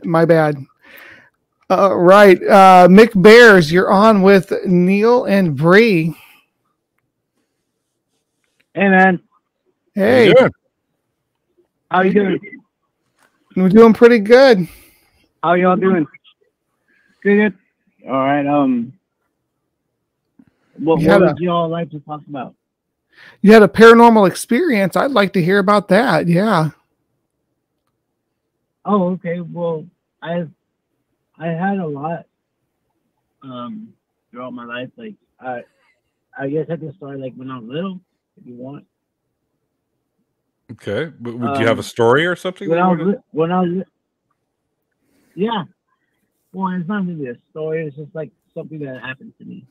My bad. Right. Mick Bears, you're on with Neil and Bree. Hey, man. Hey. How you doing? We're doing pretty good. How y'all doing? Good. All right. What would y'all like to talk about? You had a paranormal experience. I'd like to hear about that. Yeah. Oh, okay. Well, I had a lot throughout my life. Like I guess I can start like when I was little, if you want. Okay. Would you have a story or something? When I was yeah. Well, it's not really a story. It's just like something that happened to me.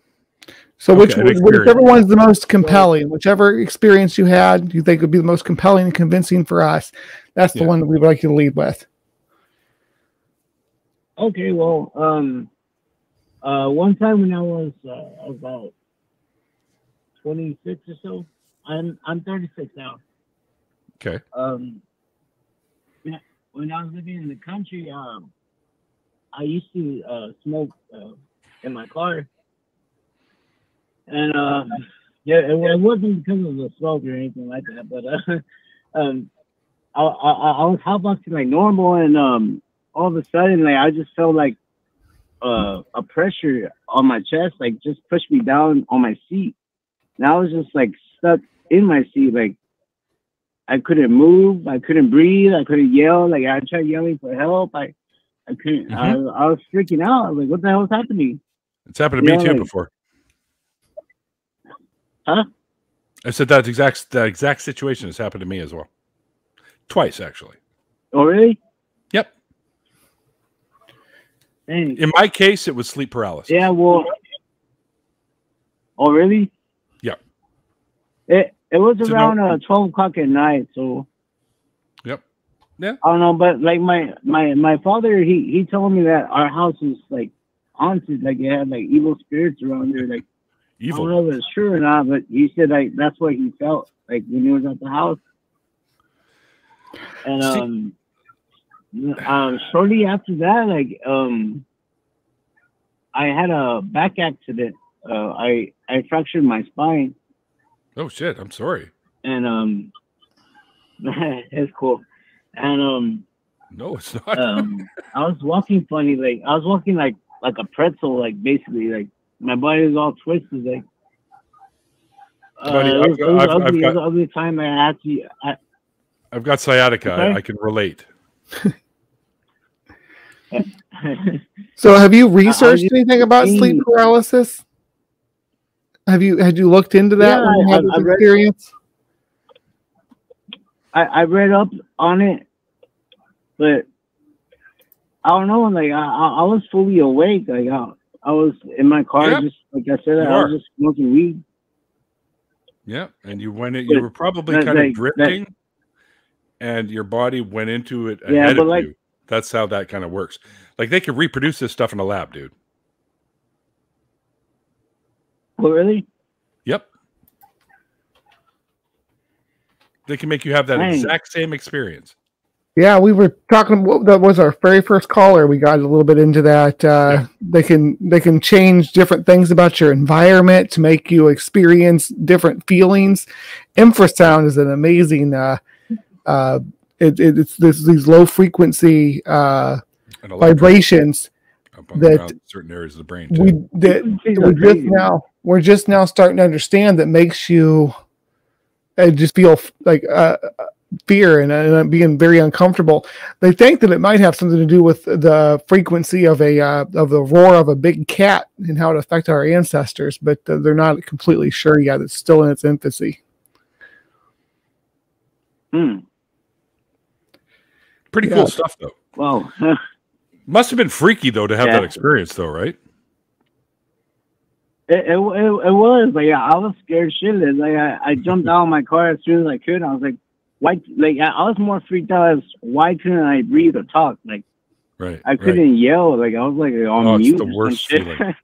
So whichever one's the most compelling, whichever experience you had, you think would be the most compelling and convincing for us, that's the one that we would like you to lead with. Okay, well, one time when I was about 26 or so, I'm 36 now. Okay. When I was living in the country, I used to smoke in my car. And it wasn't because of the smoke or anything like that, but I was hotboxing like normal, and all of a sudden, like I just felt like a pressure on my chest, like just pushed me down on my seat, and I was just like stuck in my seat, like I couldn't move, I couldn't breathe, I couldn't yell, like I tried yelling for help, I couldn't, I was freaking out. I was like, what the hell is happening? It's happened to me too before. Huh? I said that exact situation has happened to me as well. Twice, actually. Oh, really? Yep. Dang. In my case, it was sleep paralysis. Yeah, well. Oh, really? Yep. It was around 12 o'clock at night, so. Yep. Yeah. I don't know, but like my father, he told me that our house was like haunted, like it had like evil spirits around there, like. Evil. I don't know if it's true or not, but he said like that's what he felt like when he was at the house. And shortly after that, like I had a back accident. I fractured my spine. Oh shit! I'm sorry. And it's cool. And no, it's not. I was walking funny, like I was walking like a pretzel, like basically like. My body was all twisted, like. Buddy, it was an ugly time. I had to. I've got sciatica. I can relate. So, have you researched anything about sleep paralysis? Had you looked into that when you had this experience? I read up on it, but I don't know. Like I was fully awake. Like I was in my car, just like I said, I was just smoking weed. Yeah, and you went in. You were probably kind of drifting, and your body went into it ahead of you. That's how that kind of works. Like they can reproduce this stuff in a lab, dude. Oh, really? Yep. They can make you have that exact same experience. Yeah, we were talking. That was our very first caller. We got a little bit into that. They can change different things about your environment to make you experience different feelings. Infrasound is an amazing. It's these low frequency vibrations that certain areas of the brain. We're just now starting to understand that makes you just feel like. Fear and being very uncomfortable. They think that it might have something to do with the frequency of the roar of a big cat and how it affected our ancestors, but they're not completely sure yet. It's still in its infancy. Pretty cool stuff, though. Wow. Must have been freaky though to have that experience, though, right? It was like I was scared shitless. Like I jumped out of my car as soon as I could. I was like. Why? Like I was more freaked out as why couldn't I breathe or talk? Like, I couldn't yell. Like I was like on mute. It's the worst feeling.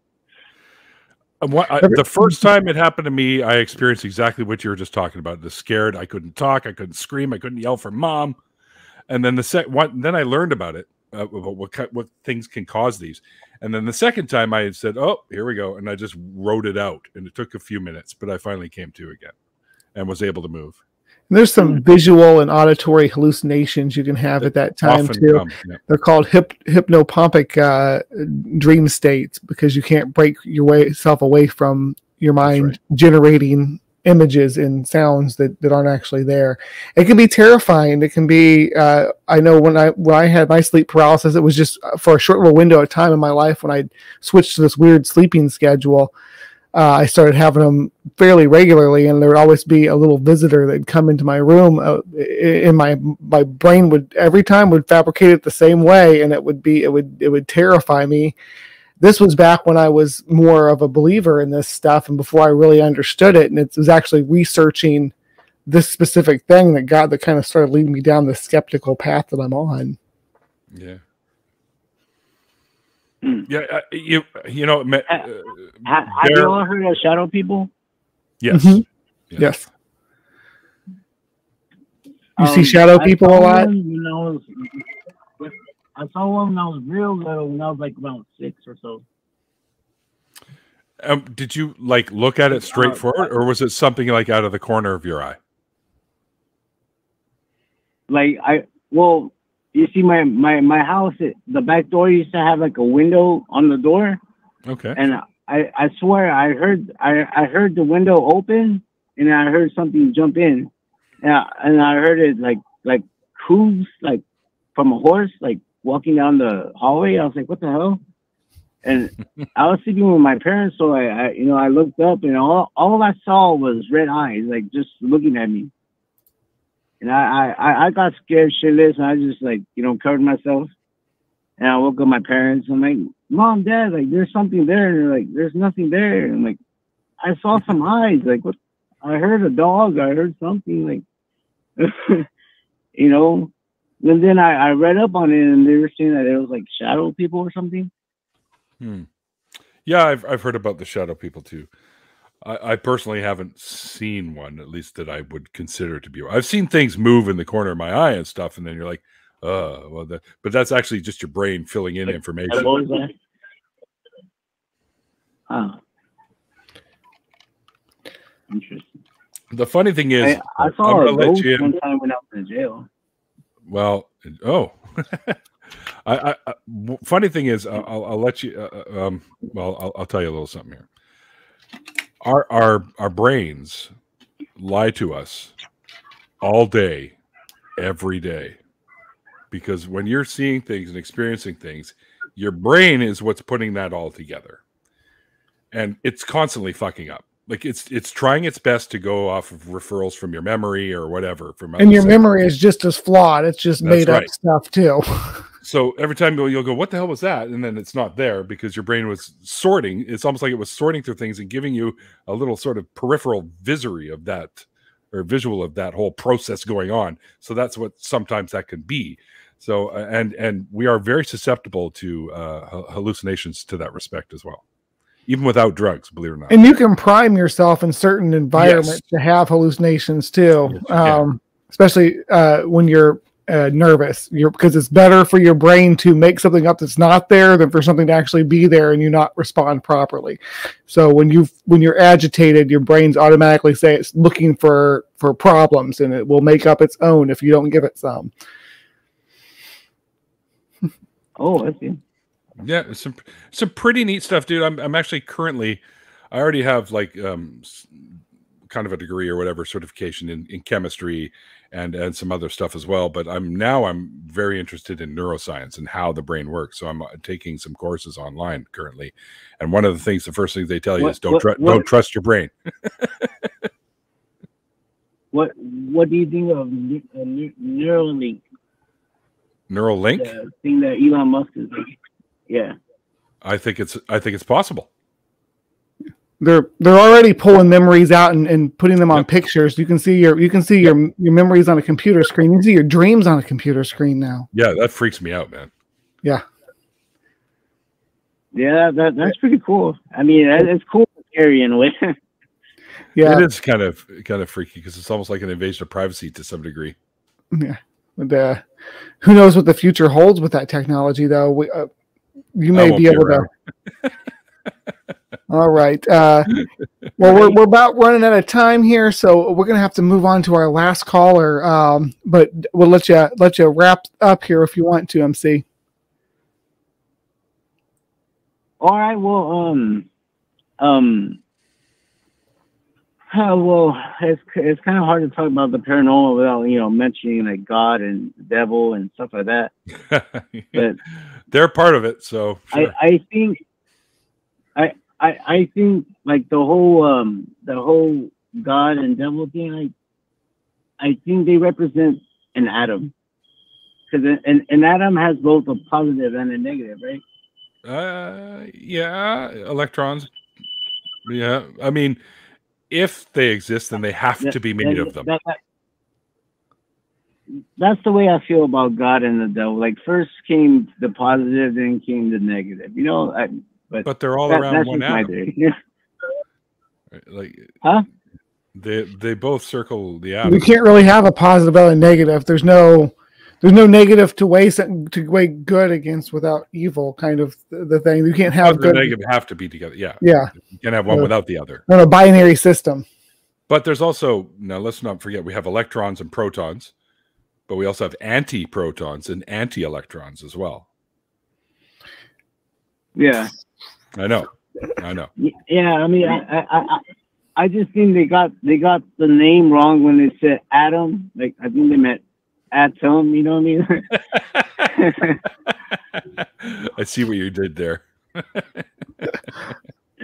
The first time it happened to me, I experienced exactly what you were just talking about. The scared. I couldn't talk. I couldn't scream. I couldn't yell for mom. And then then I learned about it. what things can cause these. And then the second time I had said, oh, here we go. And I just wrote it out, and it took a few minutes, but I finally came to again and was able to move. And there's some visual and auditory hallucinations you can have at that time too. They're called hypnopompic dream states, because you can't break yourself away from your mind generating images and sounds that aren't actually there. It can be terrifying. It can be, I know when I had my sleep paralysis, it was just for a short little window of time in my life when I switched to this weird sleeping schedule. I started having them fairly regularly, and there would always be a little visitor that'd come into my room. My brain would every time would fabricate it the same way, and it would terrify me. This was back when I was more of a believer in this stuff, and before I really understood it. And it was actually researching this specific thing that kind of started leading me down the skeptical path that I'm on. Yeah. Yeah, you know. Have you all heard of shadow people? Yes. Mm-hmm. Yes. You see shadow people a lot? I saw one when I was real little, when I was like about 6 or so. Did you like look at it straight forward, or was it something like out of the corner of your eye? You see, my house, the back door used to have like a window on the door. Okay. And I swear I heard the window open, and I heard something jump in, and I heard it like hooves, like from a horse, like walking down the hallway. I was like, what the hell? And I was sleeping with my parents, so I looked up, and all I saw was red eyes, like just looking at me. And I got scared shitless, and I just covered myself. And I woke up my parents. I'm like, Mom, Dad, like there's something there. And they're like, there's nothing there. And I'm like, I saw some eyes. Like, what? I heard a dog. I heard something. Like, And then I read up on it, and they were saying that it was like shadow people or something. Yeah, I've heard about the shadow people too. I personally haven't seen one, at least that I would consider to be. I've seen things move in the corner of my eye and stuff, and then you're like, but that's actually just your brain filling in information. What was that? Interesting. The funny thing is, I saw a ghost one time when I was in jail. Well, funny thing is, I'll let you. I'll tell you a little something here. Our brains lie to us all day, every day, because when you're seeing things and experiencing things, your brain is what's putting that all together, and it's constantly fucking up. Like it's trying its best to go off of referrals from your memory or whatever. And your memory is just as flawed. It's just made up stuff too. So every time you'll go, what the hell was that? And then it's not there because your brain was sorting. It's almost like it was sorting through things and giving you a little sort of peripheral visual of that whole process going on. So that's what sometimes that can be. So, and we are very susceptible to hallucinations to that respect as well. Even without drugs, believe it or not. And you can prime yourself in certain environments to have hallucinations too, especially when you're nervous. Because it's better for your brain to make something up that's not there than for something to actually be there and you not respond properly. So when you're agitated, your brain's automatically say it's looking for problems, and it will make up its own if you don't give it some. Oh, I see. Yeah, some pretty neat stuff, dude. I'm actually currently, I already have like kind of a degree or whatever certification in chemistry and some other stuff as well. But I'm very interested in neuroscience and how the brain works. So I'm taking some courses online currently. And one of the first things they tell you is don't trust your brain. What do you think of Neuralink? Neuralink? The thing that Elon Musk is making. Yeah, I think it's possible. They're already pulling memories out and putting them on pictures. You can see your memories on a computer screen. You can see your dreams on a computer screen now. Yeah, that freaks me out, man. Yeah. Yeah, that's pretty cool. I mean, it's cool and scary in a way. Yeah, it is kind of freaky because it's almost like an invasion of privacy to some degree. Yeah. Who knows what the future holds with that technology, though? You may be able to. All right. Well, we're about running out of time here, so we're gonna have to move on to our last caller. But we'll let you wrap up here if you want to, MC. All right. Well, well, it's kind of hard to talk about the paranormal without mentioning like God and the devil and stuff like that. But they're part of it, so sure. I think like the whole God and devil thing. I think they represent an atom, because an atom has both a positive and a negative, right? Yeah, electrons. Yeah, I mean, if they exist, then they have to be made of them. That's the way I feel about God and the devil. Like, first came the positive, then came the negative. But they're all around one atom. Like, huh? They both circle the atom. You can't really have a positive and a negative. There's no negative to weigh good against without evil, kind of the thing. You can't have good. The negative have to be together. Yeah. Yeah. You can't have one without the other. On a binary system. But there's also, now let's not forget, we have electrons and protons, but we also have anti-protons and anti-electrons as well. Yeah. I know. Yeah, I mean, I just think they got the name wrong when they said atom. Like, I think they meant atom. You know what I mean? I see what you did there.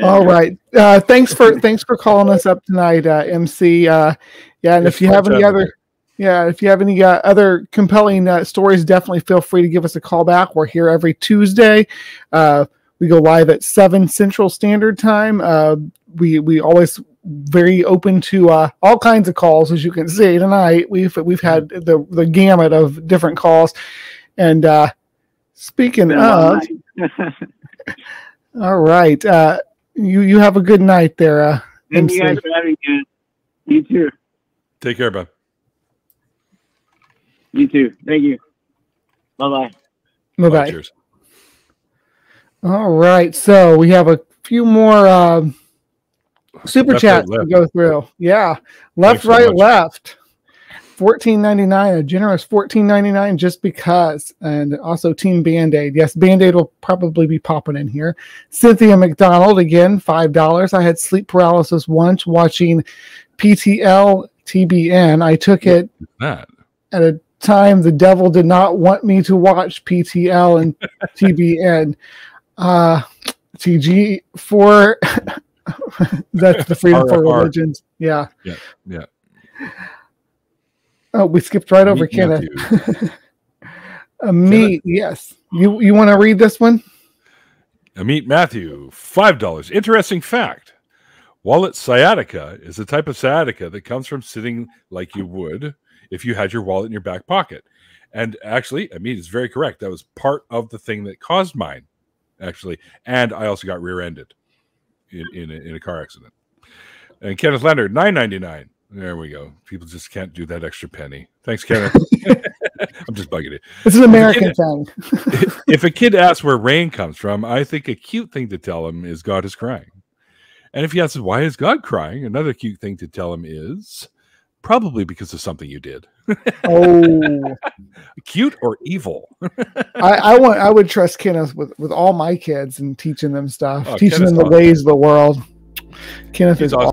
All right. Thanks for calling us up tonight, MC. And if you have any other compelling stories, definitely feel free to give us a call back. We're here every Tuesday. We go live at 7 Central Standard Time. We always very open to all kinds of calls, as you can see tonight. We've had the gamut of different calls. And speaking of, all right, you have a good night there. Thank you guys for having me. You too. Take care, bud. You too. Thank you. Bye-bye. Bye-bye. Cheers. All right, so we have a few more super chats to go through. Yeah, left, right, left. $14.99, a generous $14.99 just because. And also Team Band-Aid. Yes, Band-Aid will probably be popping in here. Cynthia McDonald, again, $5. I had sleep paralysis once watching PTL TBN. I took it at a time the devil did not want me to watch PTL and TBN. TG4. That's the Freedom for Religions. Yeah. Oh, we skipped right over Kenneth. Meet, yes. You want to read this one? Meet Matthew, $5. Interesting fact. Wallet sciatica is a type of sciatica that comes from sitting like you would if you had your wallet in your back pocket. And actually, Amit is very correct. That was part of the thing that caused mine, actually. And I also got rear-ended in a car accident. And Kenneth Leonard, $9.99. There we go. People just can't do that extra penny. Thanks, Kenneth. I'm just bugging you. It's an American thing. If a kid asks where rain comes from, I think a cute thing to tell him is God is crying. And if he asks, why is God crying? Another cute thing to tell him is probably because of something you did. Oh. Cute or evil? I would trust Kenneth with all my kids and teaching them stuff, teaching Kenneth's them the ways of the world. Kenneth is awesome.